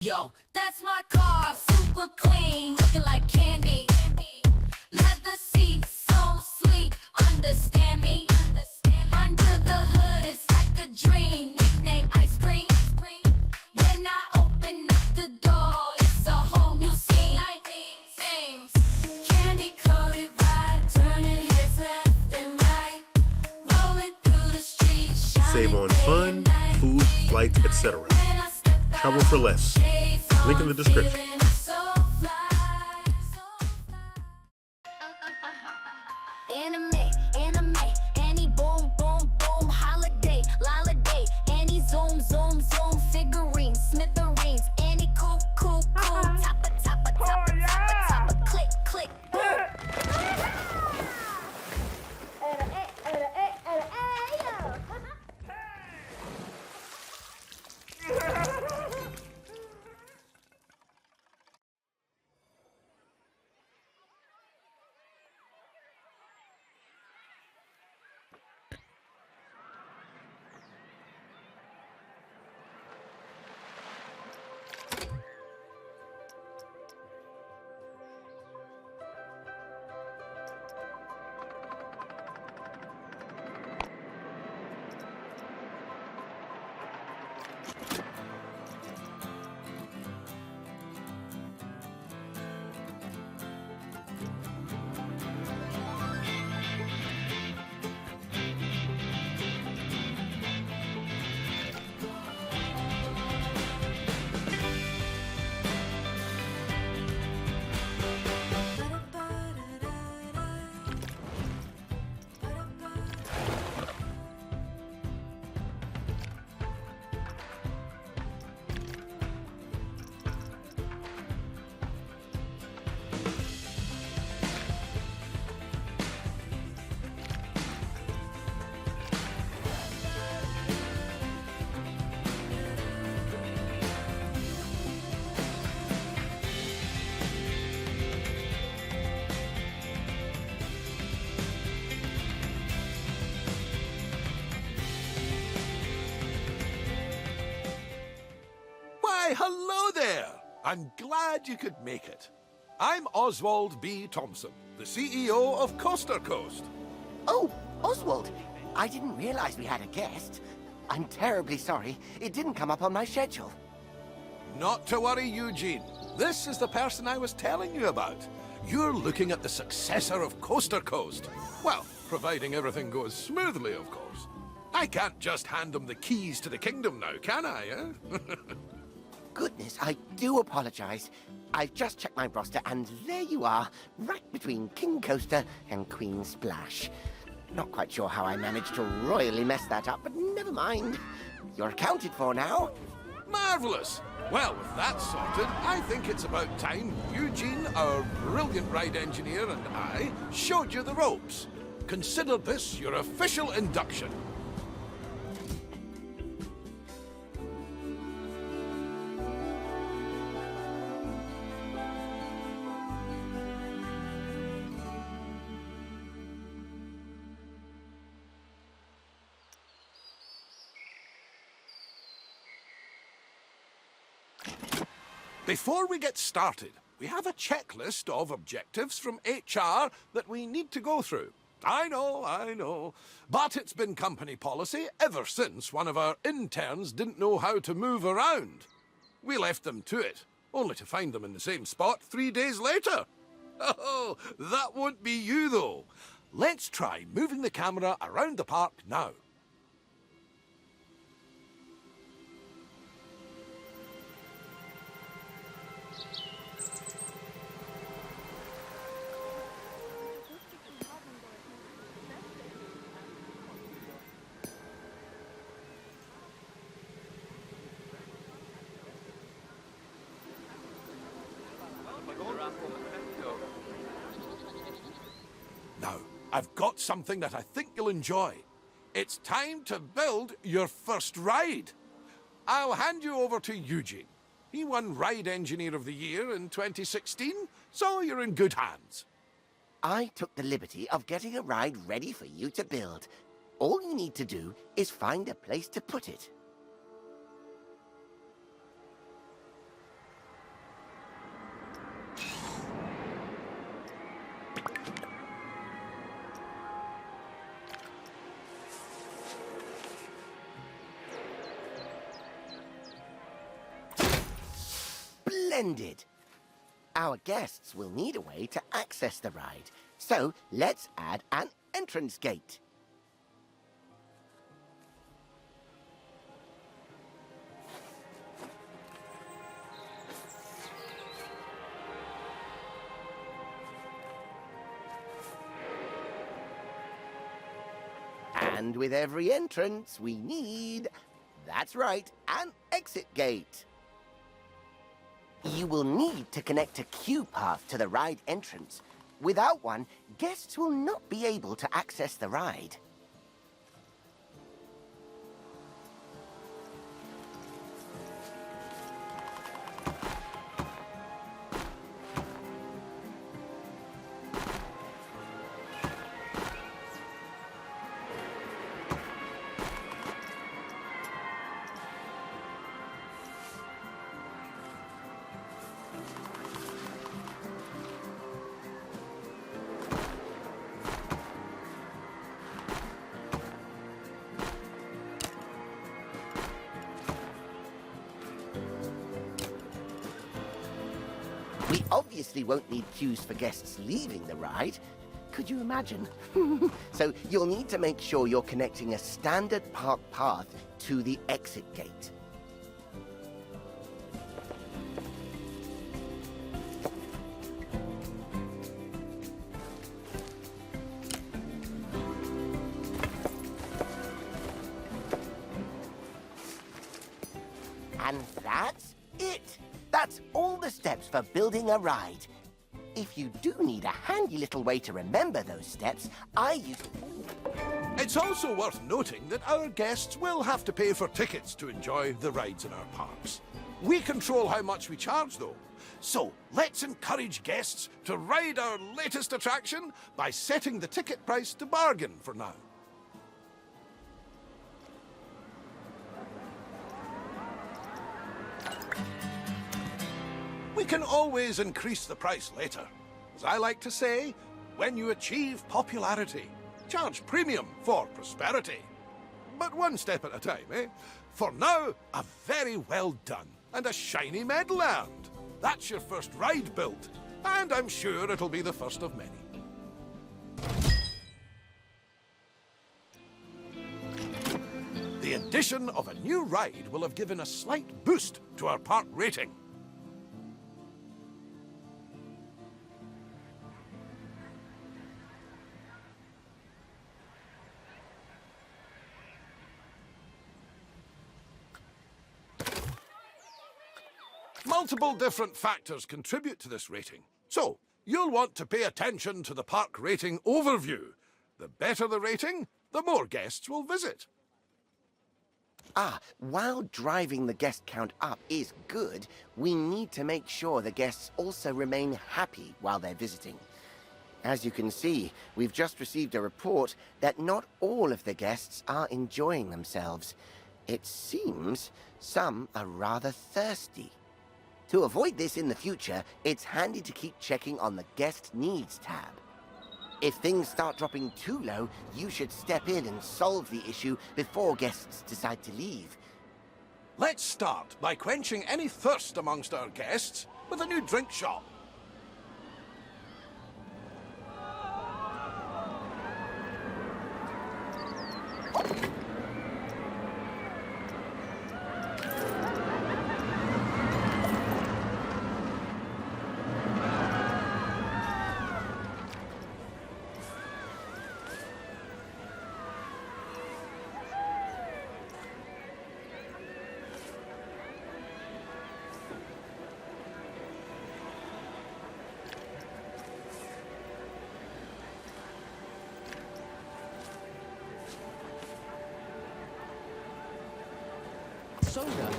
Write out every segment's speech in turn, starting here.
Yo, that's my car, super clean, looking like candy. Leather seats, so sleek, understand me. Under the hood, it's like a dream, nickname ice cream. When I open up the door, it's a whole new scene. Things, candy coated ride, turning heads left and right, rolling through the streets. Save on fun, food, flights, etc. Travel for less. Link in the description. Anime, any boom, boom, boom, holiday, lolliday, any zoom, zoom, zoom, figurines, smithereens, any cool, topper, click, click, Why, hello there! I'm glad you could make it. I'm Oswald B. Thompson, the CEO of Coaster Coast. Oh, Oswald, I didn't realize we had a guest. I'm terribly sorry. It didn't come up on my schedule. Not to worry, Eugene. This is the person I was telling you about. You're looking at the successor of Coaster Coast. Well, providing everything goes smoothly, of course. I can't just hand them the keys to the kingdom now, can I, eh? Goodness, I do apologize. I've just checked my roster, and there you are, right between King Coaster and Queen Splash. Not quite sure how I managed to royally mess that up, but never mind. You're accounted for now. Marvellous! Well, with that sorted, I think it's about time Eugene, our brilliant ride engineer, and I showed you the ropes. Consider this your official induction. Before we get started, we have a checklist of objectives from HR that we need to go through. I know, but it's been company policy ever since one of our interns didn't know how to move around. We left them to it, only to find them in the same spot 3 days later. Oh, that won't be you though. Let's try moving the camera around the park now. Now, I've got something that I think you'll enjoy. It's time to build your first ride. I'll hand you over to Eugene. He won Ride Engineer of the Year in 2016, so you're in good hands. I took the liberty of getting a ride ready for you to build. All you need to do is find a place to put it. Splendid! Our guests will need a way to access the ride, so let's add an entrance gate. And with every entrance, we need, that's right, an exit gate. You will need to connect a queue path to the ride entrance. Without one, guests will not be able to access the ride. We obviously won't need queues for guests leaving the ride. Could you imagine? So you'll need to make sure you're connecting a standard park path to the exit gate. And that's it. That's all the steps for building a ride. If you do need a handy little way to remember those steps, I use... It's also worth noting that our guests will have to pay for tickets to enjoy the rides in our parks. We control how much we charge, though. So let's encourage guests to ride our latest attraction by setting the ticket price to bargain for now. We can always increase the price later. As I like to say, when you achieve popularity, charge premium for prosperity. But one step at a time, eh? For now, a very well done and a shiny medal earned. That's your first ride built, and I'm sure it'll be the first of many. The addition of a new ride will have given a slight boost to our park rating. Multiple different factors contribute to this rating. So, you'll want to pay attention to the park rating overview. The better the rating, the more guests will visit. While driving the guest count up is good, we need to make sure the guests also remain happy while they're visiting. As you can see, we've just received a report that not all of the guests are enjoying themselves. It seems some are rather thirsty. To avoid this in the future, it's handy to keep checking on the Guest Needs tab. If things start dropping too low, you should step in and solve the issue before guests decide to leave. Let's start by quenching any thirst amongst our guests with a new drink shop. Soda.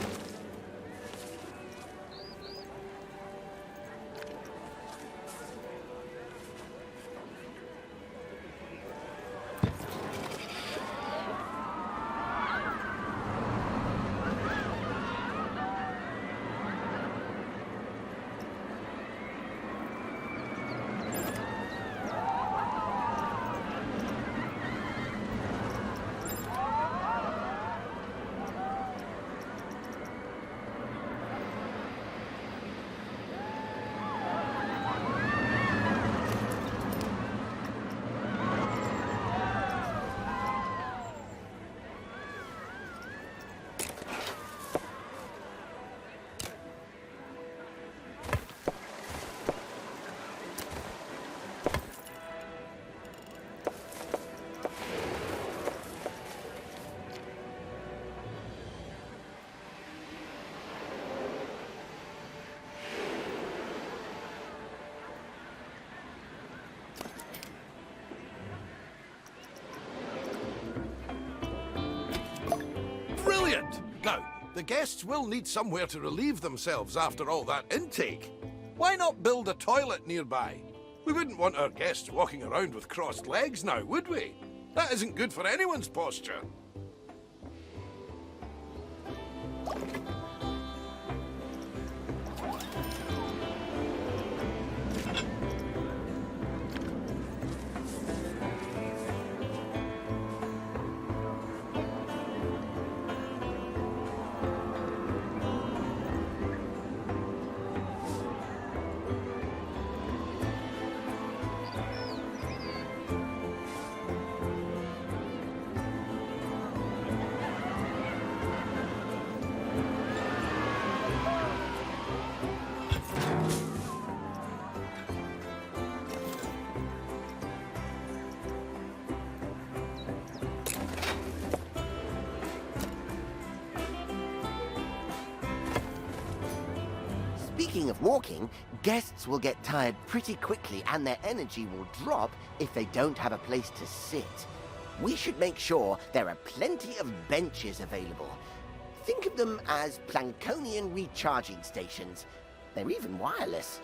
The guests will need somewhere to relieve themselves after all that intake. Why not build a toilet nearby? We wouldn't want our guests walking around with crossed legs now, would we? That isn't good for anyone's posture. Speaking of walking, guests will get tired pretty quickly and their energy will drop if they don't have a place to sit. We should make sure there are plenty of benches available. Think of them as Plankonian recharging stations. They're even wireless.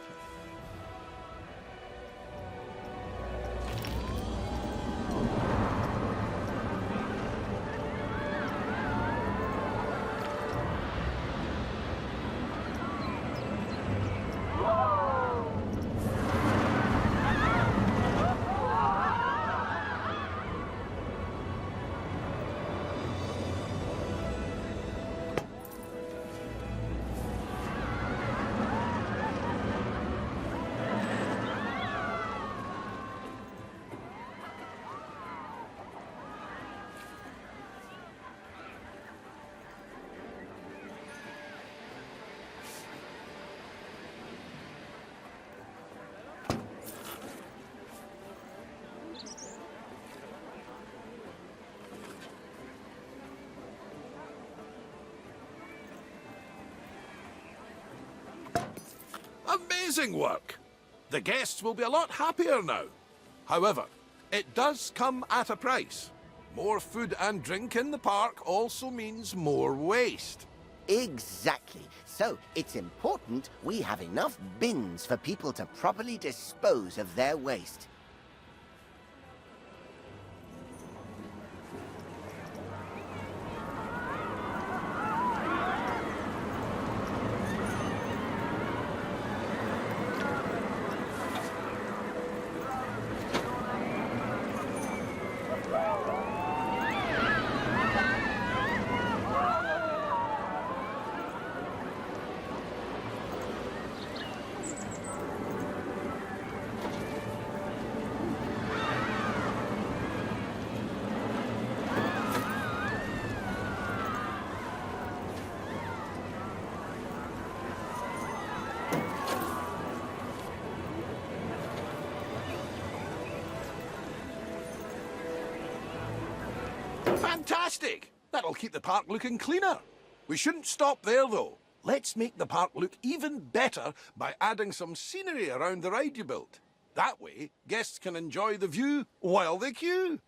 Amazing work! The guests will be a lot happier now. However, it does come at a price. More food and drink in the park also means more waste. Exactly. So it's important we have enough bins for people to properly dispose of their waste. Fantastic! That'll keep the park looking cleaner. We shouldn't stop there, though. Let's make the park look even better by adding some scenery around the ride you built. That way, guests can enjoy the view while they queue.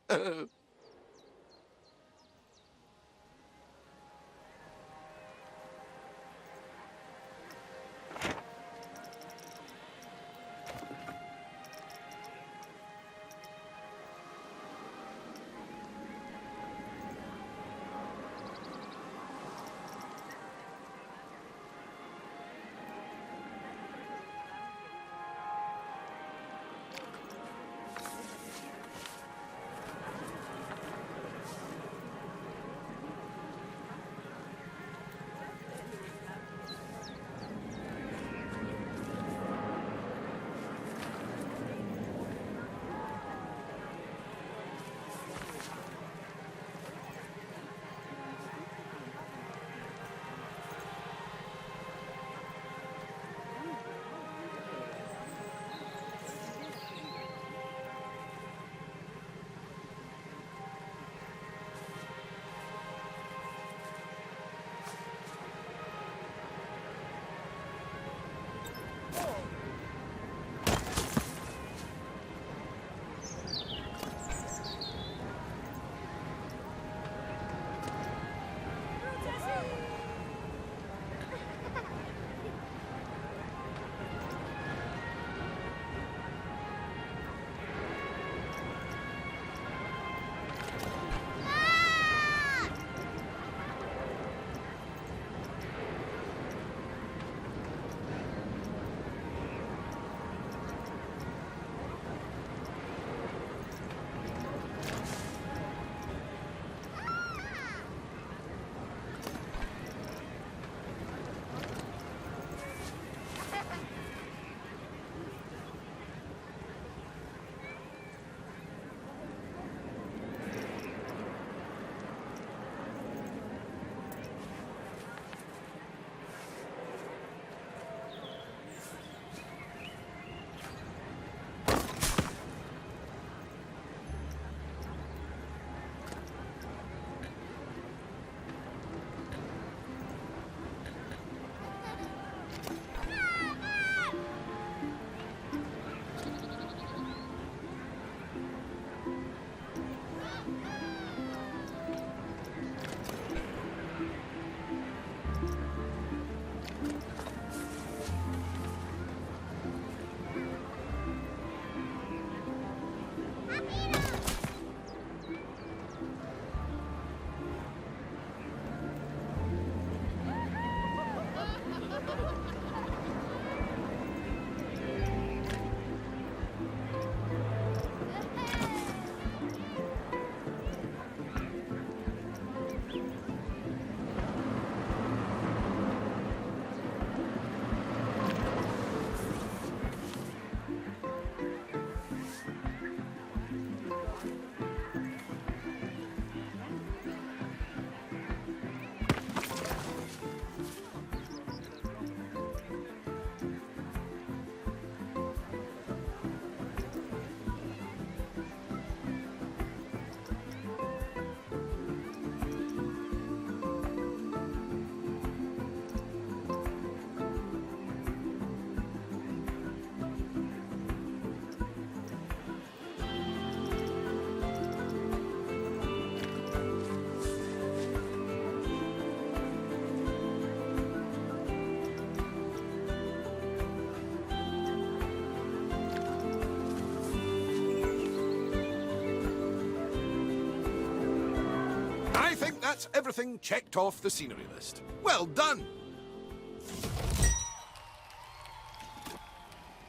That's everything checked off the scenery list. Well done!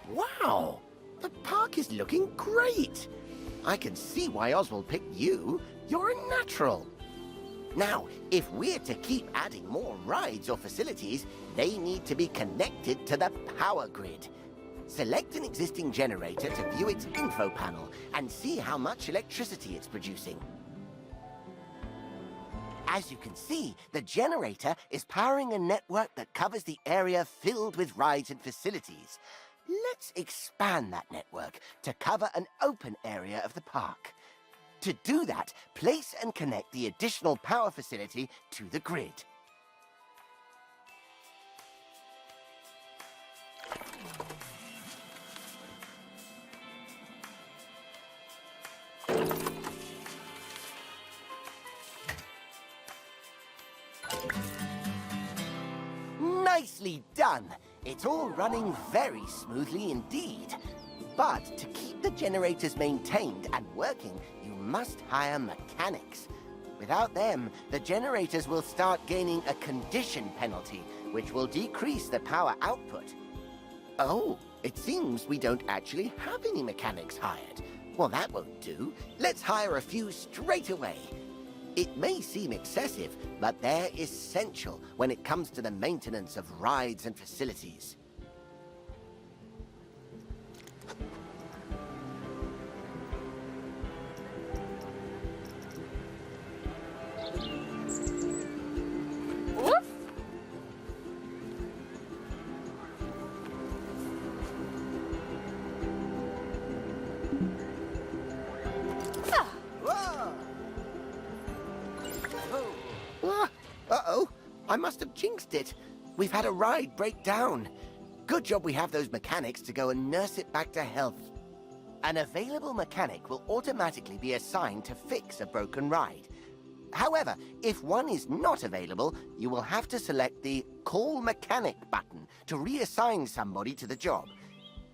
Wow! The park is looking great! I can see why Oswald picked you. You're a natural. Now, if we're to keep adding more rides or facilities, they need to be connected to the power grid. Select an existing generator to view its info panel and see how much electricity it's producing. As you can see, the generator is powering a network that covers the area filled with rides and facilities. Let's expand that network to cover an open area of the park. To do that, place and connect the additional power facility to the grid. Nicely done! It's all running very smoothly indeed. But to keep the generators maintained and working, you must hire mechanics. Without them, the generators will start gaining a condition penalty, which will decrease the power output. Oh, it seems we don't actually have any mechanics hired. Well, that won't do. Let's hire a few straight away. It may seem excessive, but they're essential when it comes to the maintenance of rides and facilities. Uh-oh, I must have jinxed it. We've had a ride break down. Good job we have those mechanics to go and nurse it back to health. An available mechanic will automatically be assigned to fix a broken ride. However, if one is not available, you will have to select the Call Mechanic button to reassign somebody to the job.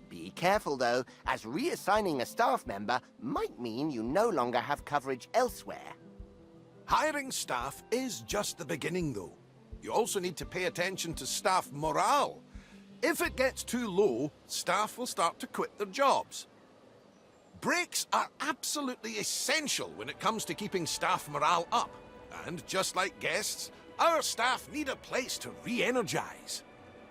Be careful, though, as reassigning a staff member might mean you no longer have coverage elsewhere. Hiring staff is just the beginning, though. You also need to pay attention to staff morale. If it gets too low, staff will start to quit their jobs. Breaks are absolutely essential when it comes to keeping staff morale up. And just like guests, our staff need a place to re-energize.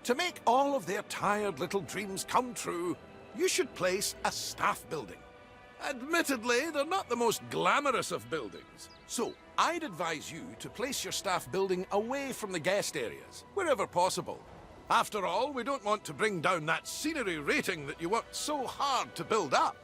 To make all of their tired little dreams come true, you should place a staff building. Admittedly, they're not the most glamorous of buildings. So, I'd advise you to place your staff building away from the guest areas, wherever possible. After all, we don't want to bring down that scenery rating that you worked so hard to build up.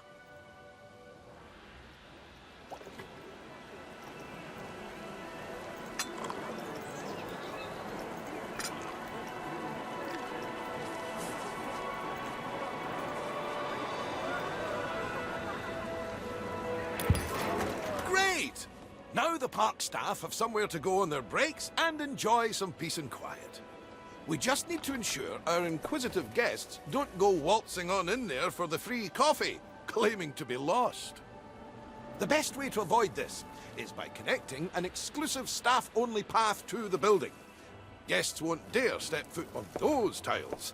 Great! Now the park staff have somewhere to go on their breaks and enjoy some peace and quiet. We just need to ensure our inquisitive guests don't go waltzing on in there for the free coffee, claiming to be lost. The best way to avoid this is by connecting an exclusive staff-only path to the building. Guests won't dare step foot on those tiles.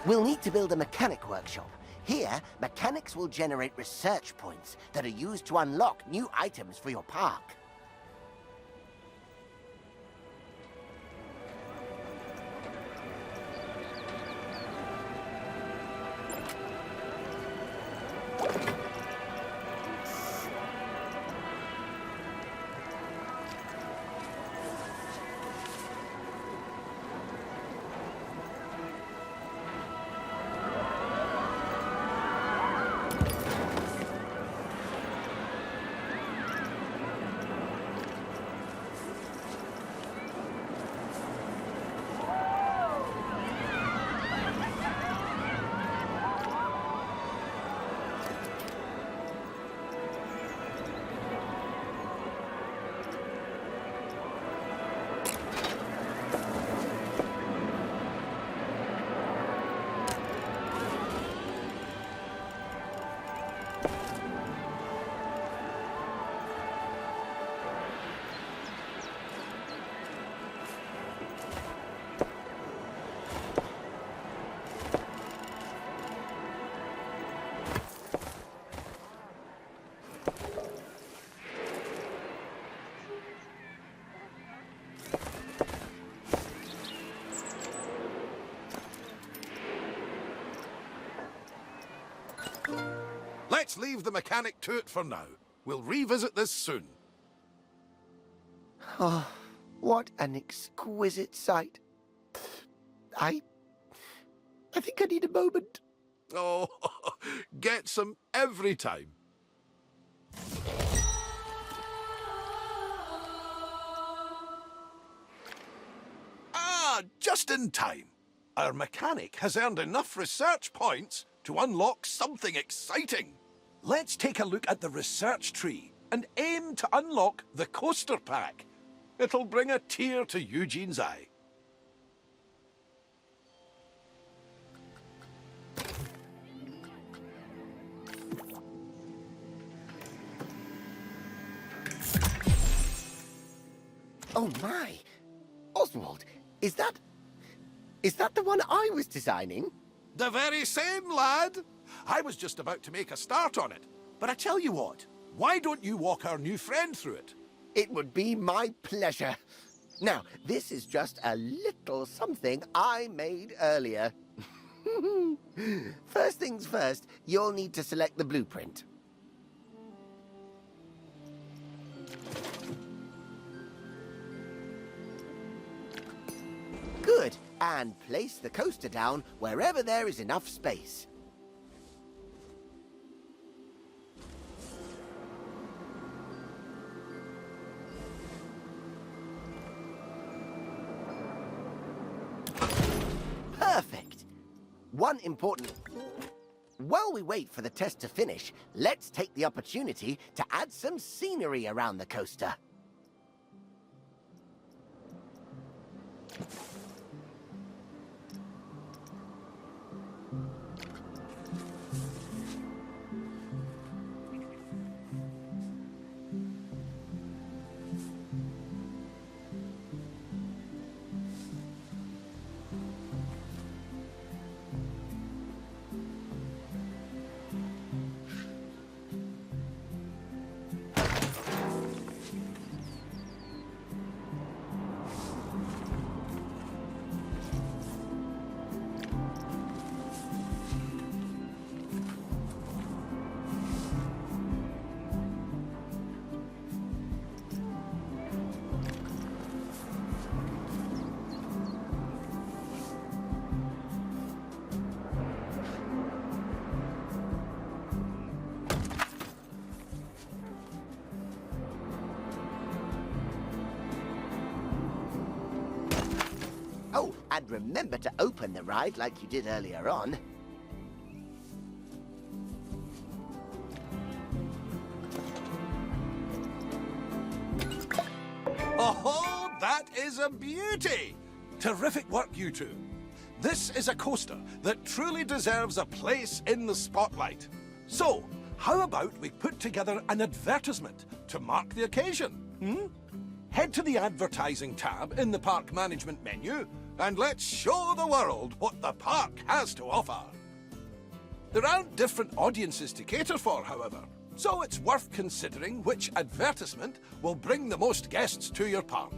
We'll need to build a mechanic workshop. Here, mechanics will generate research points that are used to unlock new items for your park. let's leave the mechanic to it for now. We'll revisit this soon. Oh, what an exquisite sight. I think I need a moment. Oh, get some every time. Ah, just in time. Our mechanic has earned enough research points to unlock something exciting. Let's take a look at the research tree and aim to unlock the coaster pack. It'll bring a tear to Eugene's eye. Oh my! Oswald, is that the one I was designing? The very same, lad. I was just about to make a start on it. But I tell you what, why don't you walk our new friend through it? It would be my pleasure. Now, this is just a little something I made earlier. First things first, you'll need to select the blueprint. Good. And place the coaster down wherever there is enough space. Perfect. One important... While we wait for the test to finish, let's take the opportunity to add some scenery around the coaster. Oh, and remember to open the ride like you did earlier on. Oh, that is a beauty! Terrific work, you two. This is a coaster that truly deserves a place in the spotlight. So, how about we put together an advertisement to mark the occasion? Head to the advertising tab in the park management menu and let's show the world what the park has to offer. There aren't different audiences to cater for, however, so it's worth considering which advertisement will bring the most guests to your park.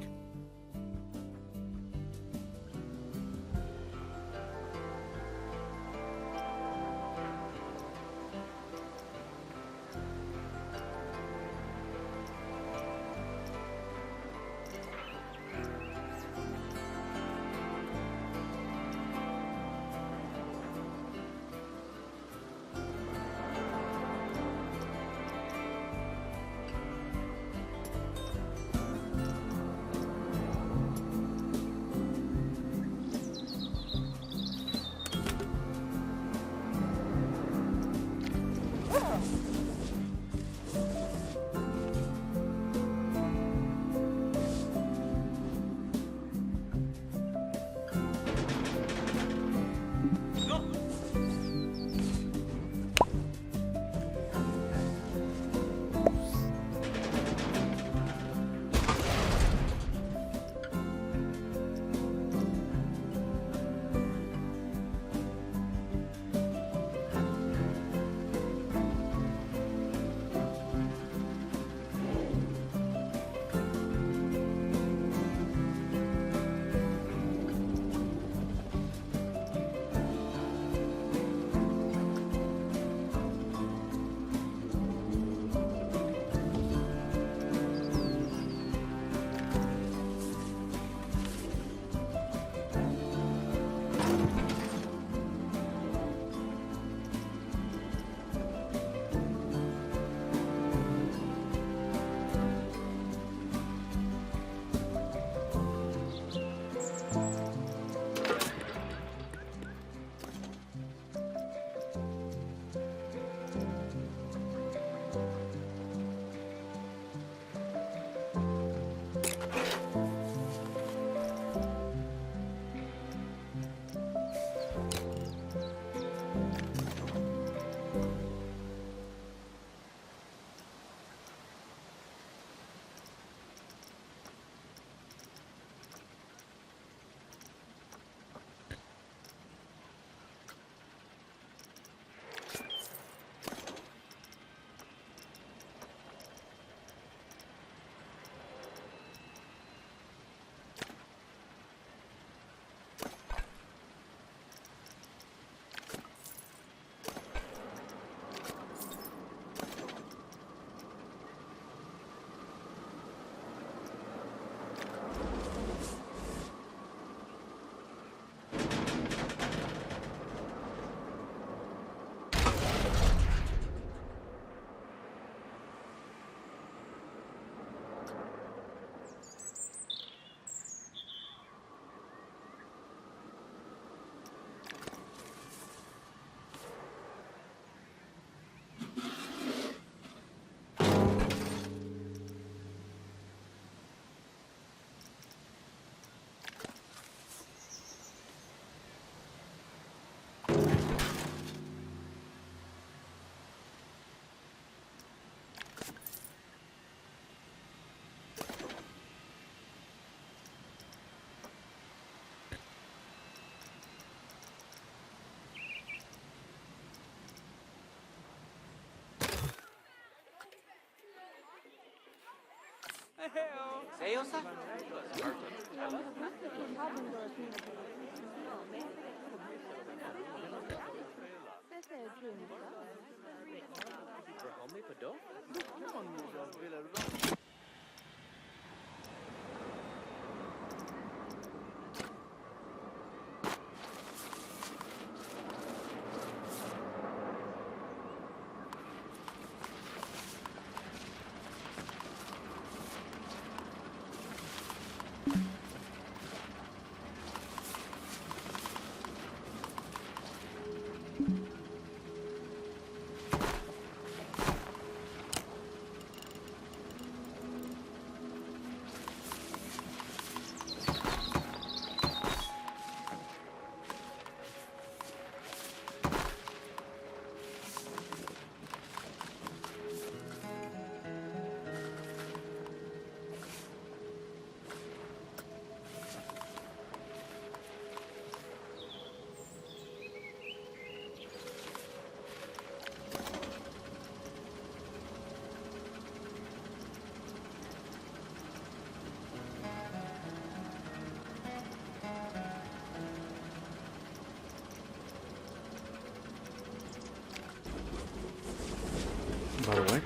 By the way,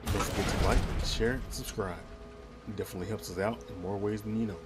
don't forget to like, share, and subscribe. It definitely helps us out in more ways than you know.